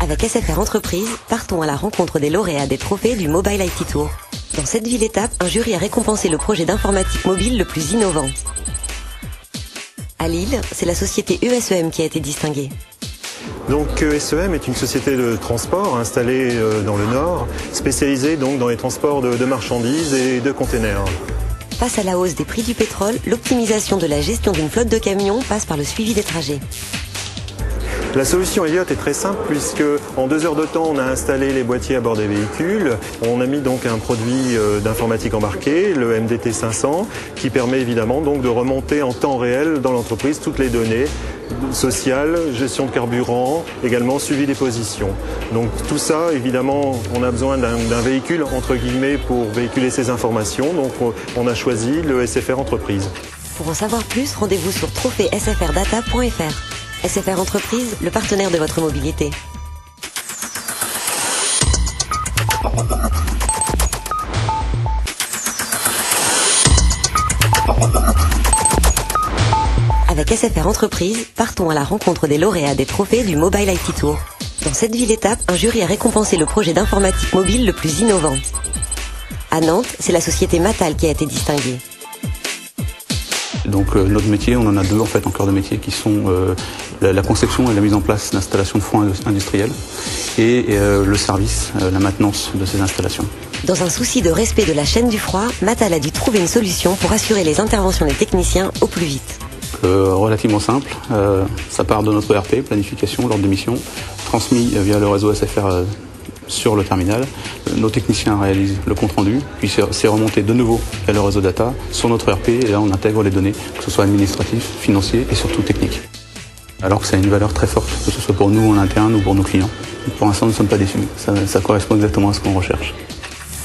Avec SFR Entreprise, partons à la rencontre des lauréats des trophées du Mobile IT Tour. Dans cette ville étape, un jury a récompensé le projet d'informatique mobile le plus innovant. À Lille, c'est la société ESEM qui a été distinguée. Donc ESEM est une société de transport installée dans le Nord, spécialisée donc dans les transports de marchandises et de containers. Face à la hausse des prix du pétrole, l'optimisation de la gestion d'une flotte de camions passe par le suivi des trajets. La solution Elliott est très simple puisque en 2 heures de temps on a installé les boîtiers à bord des véhicules. On a mis donc un produit d'informatique embarqué, le MDT 500, qui permet évidemment donc de remonter en temps réel dans l'entreprise toutes les données sociales, gestion de carburant, également suivi des positions. Donc tout ça, évidemment, on a besoin d'un véhicule entre guillemets pour véhiculer ces informations. Donc on a choisi le SFR Entreprise. Pour en savoir plus, rendez-vous sur trophée-sfrdata.fr. SFR Entreprise, le partenaire de votre mobilité. Avec SFR Entreprise, partons à la rencontre des lauréats des trophées du Mobile IT Tour. Dans cette ville étape, un jury a récompensé le projet d'informatique mobile le plus innovant. À Nantes, c'est la société Matal qui a été distinguée. Donc notre métier, on en a 2 en fait en cœur de métier qui sont la conception et la mise en place d'installations de foins industriels et le service, la maintenance de ces installations. Dans un souci de respect de la chaîne du froid, Matal a dû trouver une solution pour assurer les interventions des techniciens au plus vite. Relativement simple, ça part de notre ERP, planification, l'ordre de mission, transmis via le réseau SFR sur le terminal. Nos techniciens réalisent le compte-rendu, puis c'est remonté de nouveau vers le réseau data sur notre ERP et là on intègre les données, que ce soit administratif, financier et surtout technique. Alors que ça a une valeur très forte, que ce soit pour nous en interne ou pour nos clients. Pour l'instant nous ne sommes pas déçus, ça correspond exactement à ce qu'on recherche.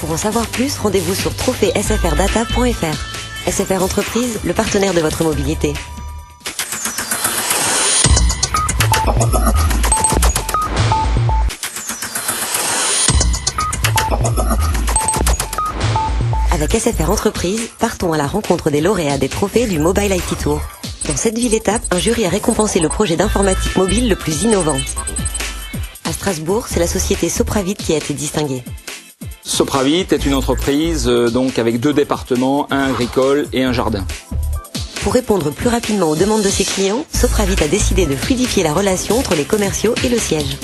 Pour en savoir plus, rendez-vous sur trophée-sfrdata.fr. SFR Entreprise, le partenaire de votre mobilité. Avec SFR Entreprise, partons à la rencontre des lauréats des trophées du Mobile IT Tour. Dans cette ville étape, un jury a récompensé le projet d'informatique mobile le plus innovant. À Strasbourg, c'est la société Sopravit qui a été distinguée. Sopravit est une entreprise donc avec 2 départements, un agricole et un jardin. Pour répondre plus rapidement aux demandes de ses clients, Sopravit a décidé de fluidifier la relation entre les commerciaux et le siège.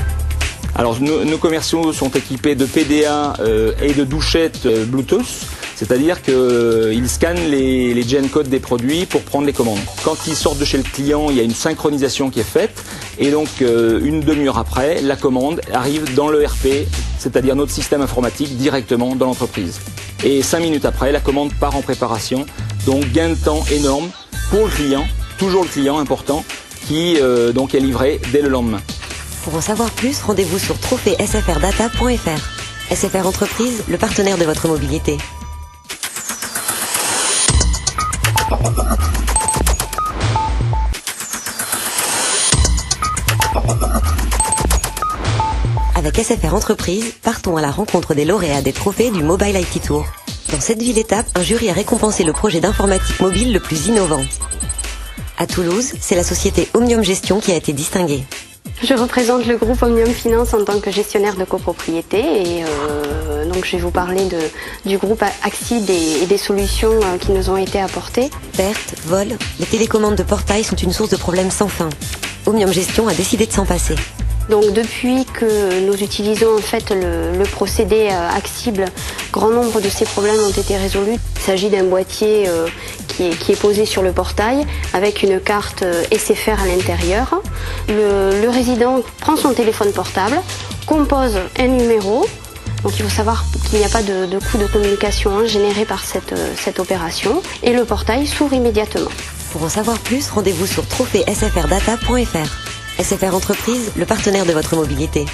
Alors nos commerciaux sont équipés de PDA et de douchettes Bluetooth, c'est-à-dire qu'ils scannent les gen codes des produits pour prendre les commandes. Quand ils sortent de chez le client, il y a une synchronisation qui est faite et donc une demi-heure après, la commande arrive dans le RP, c'est-à-dire notre système informatique directement dans l'entreprise. Et 5 minutes après, la commande part en préparation, donc gain de temps énorme pour le client, toujours le client important, qui donc est livré dès le lendemain. Pour en savoir plus, rendez-vous sur trophée-sfrdata.fr. SFR Entreprise, le partenaire de votre mobilité. Avec SFR Entreprise, partons à la rencontre des lauréats des trophées du Mobile IT Tour. Dans cette ville étape, un jury a récompensé le projet d'informatique mobile le plus innovant. À Toulouse, c'est la société Omnium Gestion qui a été distinguée. Je représente le groupe Omnium Finance en tant que gestionnaire de copropriété et donc je vais vous parler du groupe Axide et des solutions qui nous ont été apportées. Pertes, vols, les télécommandes de portail sont une source de problèmes sans fin. Omnium Gestion a décidé de s'en passer. Donc depuis que nous utilisons en fait le procédé Axible, grand nombre de ces problèmes ont été résolus. Il s'agit d'un boîtier qui est posé sur le portail avec une carte SFR à l'intérieur. Le résident prend son téléphone portable, compose un numéro. Donc il faut savoir qu'il n'y a pas de coût de communication généré par cette opération et le portail s'ouvre immédiatement. Pour en savoir plus, rendez-vous sur trophée-sfrdata.fr. SFR Entreprise, le partenaire de votre mobilité.